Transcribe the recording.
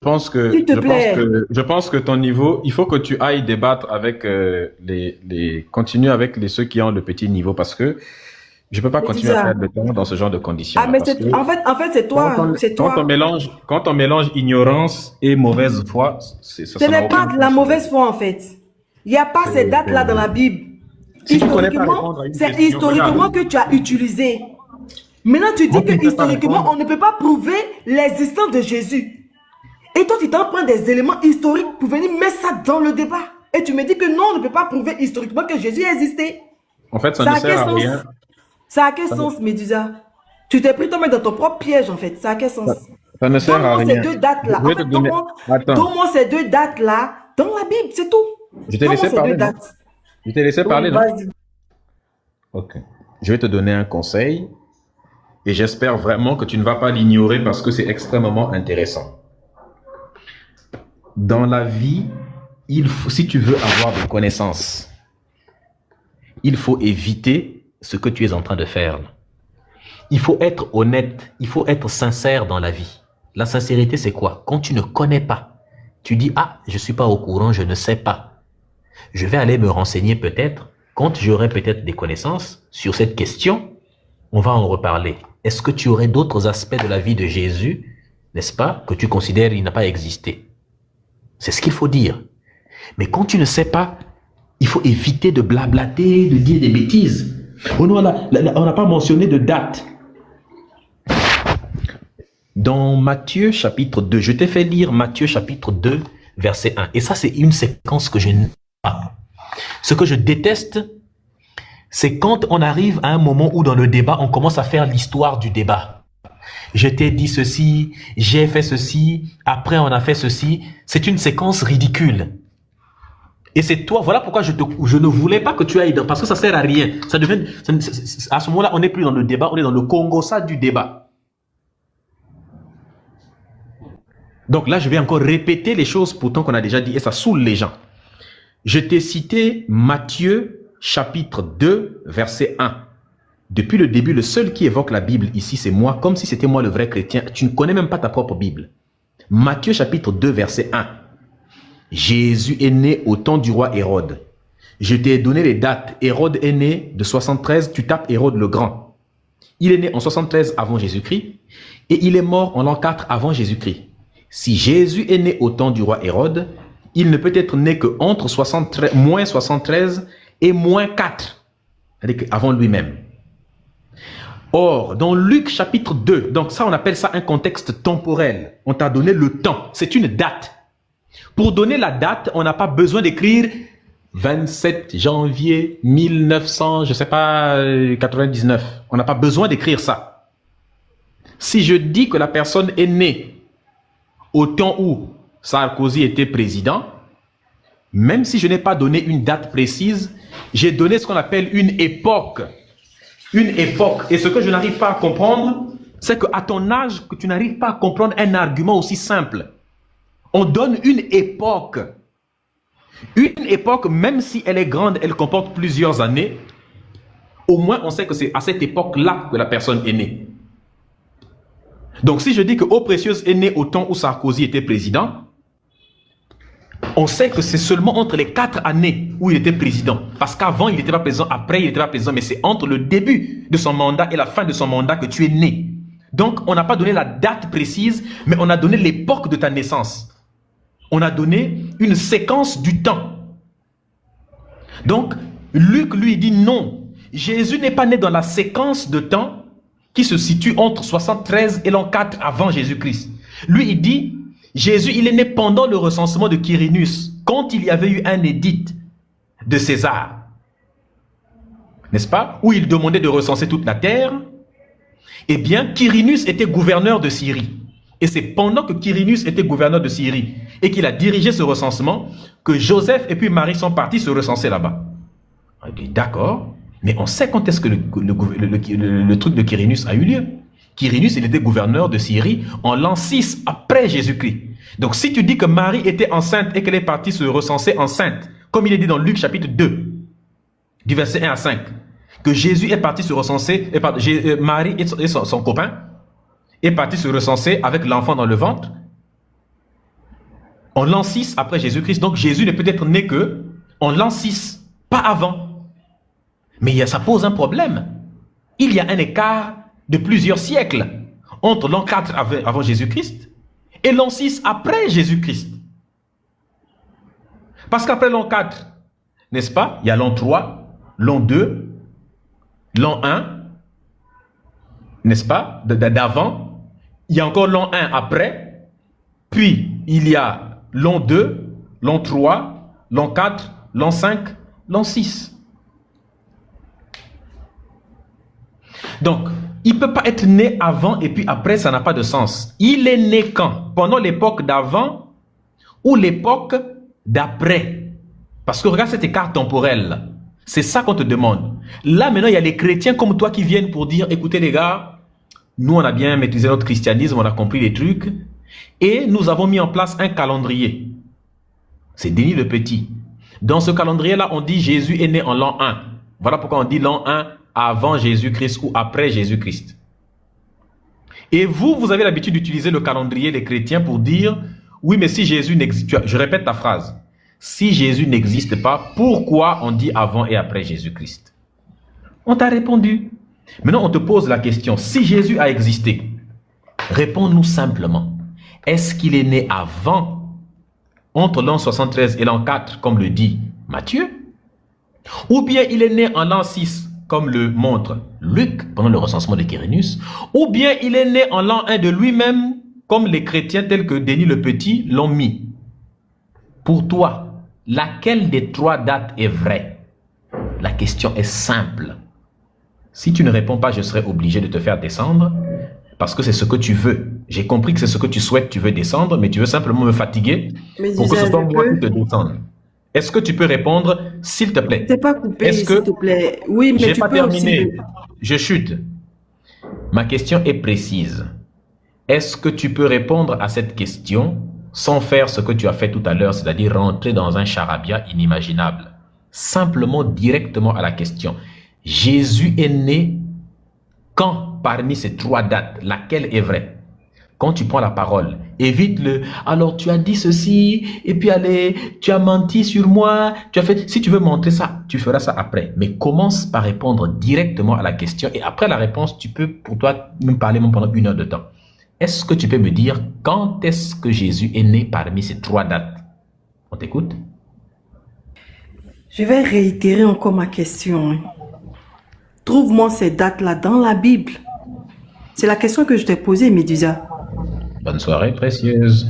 S'il te plaît. Je pense que ton niveau, il faut que tu ailles débattre avec continuer avec ceux qui ont le petit niveau parce que je peux pas Mais dis continuer à ça. perdre le temps dans ce genre de Ah, conditions-là mais parce que en fait, c'est toi. C'est toi. quand on mélange ignorance et mauvaise foi, Ce ça n'a n'est aucun pas de la sens. mauvaise foi, en fait. Il n'y a pas ces dates-là dans la Bible. Si tu ne connais pas Historiquement, répondre à une c'est question, historiquement regarde. que tu as utilisé. Maintenant, tu dis Moi, tu que ne sais pas historiquement, répondre. on ne peut pas prouver l'existence de Jésus. Et toi, tu t'en prends des éléments historiques pour venir mettre ça dans le débat. Et tu me dis que non, on ne peut pas prouver historiquement que Jésus existait. En fait, ça Ça ne a quel sert à sens? rien. Ça a quel Ça ne, sens, Médusa? Tu t'es pris toi-même dans ton propre piège, en fait. Ça a quel sens? ça- ça ne sert à Donne-moi ces rien. deux Je dates-là. En vais te fait, donner. Attends, donne-moi ces deux dates-là dans la Bible, c'est tout. je t'ai Donne-moi laissé ces deux parler, non? dates. Je t'ai laissé Oui, parler, non? vas-y. Ok. Je vais te donner un conseil et j'espère vraiment que tu ne vas pas l'ignorer parce que c'est extrêmement intéressant. Dans la vie, si tu veux avoir des connaissances, il faut éviter ce que tu es en train de faire. Il faut être honnête, il faut être sincère dans la vie. La sincérité, c'est quoi? Quand tu ne connais pas, tu dis, ah, je ne suis pas au courant, je ne sais pas. Je vais aller me renseigner peut-être. Quand j'aurai peut-être des connaissances sur cette question, on va en reparler. Est-ce que tu aurais d'autres aspects de la vie de Jésus, n'est-ce pas, que tu considères il n'a pas existé? C'est ce qu'il faut dire. Mais quand tu ne sais pas, il faut éviter de blablater, de dire des bêtises. Oh non, on n'a pas mentionné de date. Dans Matthieu chapitre 2, je t'ai fait lire Matthieu chapitre 2, verset 1. Et ça, c'est une séquence que je n'aime pas. Ce que je déteste, c'est quand on arrive à un moment où dans le débat, on commence à faire l'histoire du débat. Je t'ai dit ceci, j'ai fait ceci, après on a fait ceci. C'est une séquence ridicule. Et c'est toi, voilà pourquoi je ne voulais pas que tu ailles dans, parce que ça sert à rien. Ça devient, à ce moment-là, on n'est plus dans le débat, on est dans le Congo-ça du débat. Donc là, je vais encore répéter les choses pourtant qu'on a déjà dit et ça saoule les gens. Je t'ai cité Matthieu chapitre 2, verset 1. Depuis le début, le seul qui évoque la Bible ici, c'est moi, comme si c'était moi le vrai chrétien. Tu ne connais même pas ta propre Bible. Matthieu chapitre 2, verset 1. Jésus est né au temps du roi Hérode. Je t'ai donné les dates. Hérode est né de 73, tu tapes Hérode le Grand. Il est né en 73 avant Jésus-Christ et il est mort en l'an 4 avant Jésus-Christ. Si Jésus est né au temps du roi Hérode, il ne peut être né que entre moins 73 et moins 4, c'est-à-dire avant lui-même. Or, dans Luc chapitre 2, donc ça on appelle ça un contexte temporel. On t'a donné le temps, c'est une date. Pour donner la date, on n'a pas besoin d'écrire 27 janvier 1900, je sais pas, 99. On n'a pas besoin d'écrire ça. Si je dis que la personne est née au temps où Sarkozy était président, même si je n'ai pas donné une date précise, j'ai donné ce qu'on appelle une époque. Une époque. Et ce que je n'arrive pas à comprendre, c'est qu'à ton âge, que tu n'arrives pas à comprendre un argument aussi simple. On donne une époque. Une époque, même si elle est grande, elle comporte plusieurs années, au moins on sait que c'est à cette époque-là que la personne est née. Donc si je dis que Eau Précieuse est né au temps où Sarkozy était président, on sait que c'est seulement entre les 4 années où il était président. Parce qu'avant, il n'était pas président, après, il n'était pas président, mais c'est entre le début de son mandat et la fin de son mandat que tu es né. Donc, on n'a pas donné la date précise, mais on a donné l'époque de ta naissance. On a donné une séquence du temps. Donc, Luc lui dit non. Jésus n'est pas né dans la séquence de temps qui se situe entre 73 et l'an 4 avant Jésus-Christ. Lui, il dit, Jésus, il est né pendant le recensement de Quirinus, quand il y avait eu un édit de César. N'est-ce pas? Où il demandait de recenser toute la terre. Eh bien, Quirinus était gouverneur de Syrie. Et c'est pendant que Quirinus était gouverneur de Syrie et qu'il a dirigé ce recensement que Joseph et puis Marie sont partis se recenser là-bas. On dit d'accord, mais on sait quand est-ce que le truc de Quirinus a eu lieu. Quirinus, il était gouverneur de Syrie en l'an 6 après Jésus-Christ. Donc si tu dis que Marie était enceinte et qu'elle est partie se recenser enceinte, comme il est dit dans Luc chapitre 2, du verset 1 à 5, que Jésus est parti se recenser, Marie et son copain est parti se recenser avec l'enfant dans le ventre, En l'an 6 après Jésus-Christ. Donc Jésus ne peut être né que en l'an 6, pas avant. Mais ça pose un problème. Il y a un écart de plusieurs siècles entre l'an 4 avant Jésus-Christ et l'an 6 après Jésus-Christ. Parce qu'après l'an 4, n'est-ce pas, il y a l'an 3, l'an 2, l'an 1, n'est-ce pas, d'avant. Il y a encore l'an 1 après. Puis, il y a l'an 2, l'an 3, l'an 4, l'an 5, l'an 6. Donc, il ne peut pas être né avant et puis après, ça n'a pas de sens. Il est né quand? Pendant l'époque d'avant ou l'époque d'après? Parce que regarde cet écart temporel. C'est ça qu'on te demande. Là, maintenant, il y a les chrétiens comme toi qui viennent pour dire, écoutez les gars, nous, on a bien maîtrisé notre christianisme, on a compris les trucs, et nous avons mis en place un calendrier. C'est Denis le Petit. Dans ce calendrier-là, on dit Jésus est né en l'an 1. Voilà pourquoi on dit l'an 1 avant Jésus-Christ ou après Jésus-Christ. Et vous avez l'habitude d'utiliser le calendrier des chrétiens pour dire, oui, mais si Jésus n'existe pas, je répète ta phrase, si Jésus n'existe pas, pourquoi on dit avant et après Jésus-Christ? On t'a répondu. Maintenant, on te pose la question, si Jésus a existé, réponds-nous simplement. Est-ce qu'il est né avant, entre l'an 73 et l'an 4, comme le dit Matthieu? Ou bien il est né en l'an 6, comme le montre Luc, pendant le recensement de Quirinus? Ou bien il est né en l'an 1 de lui-même, comme les chrétiens tels que Denis le Petit l'ont mis? Pour toi, laquelle des trois dates est vraie? La question est simple. Si tu ne réponds pas, je serai obligé de te faire descendre parce que c'est ce que tu veux. J'ai compris que c'est ce que tu souhaites, tu veux descendre, mais tu veux simplement me fatiguer pour que ce soit moi qui te descende. Est-ce que tu peux répondre, s'il te plaît? T'es pas coupé, s'il te plaît. Oui, mais tu peux terminé. Aussi... Je chute. Ma question est précise. Est-ce que tu peux répondre à cette question sans faire ce que tu as fait tout à l'heure, c'est-à-dire rentrer dans un charabia inimaginable? Simplement, directement à la question. Jésus est né quand parmi ces trois dates? Laquelle est vraie? Quand tu prends la parole, évite-le. Alors tu as dit ceci, et puis allez, tu as menti sur moi, tu as fait... Si tu veux montrer ça, tu feras ça après. Mais commence par répondre directement à la question, et après la réponse, tu peux, pour toi, me parler même pendant 1 heure de temps. Est-ce que tu peux me dire quand est-ce que Jésus est né parmi ces trois dates? On t'écoute? Je vais réitérer encore ma question. Trouve-moi ces dates-là dans la Bible. C'est la question que je t'ai posée, Médusa. Bonne soirée, précieuse.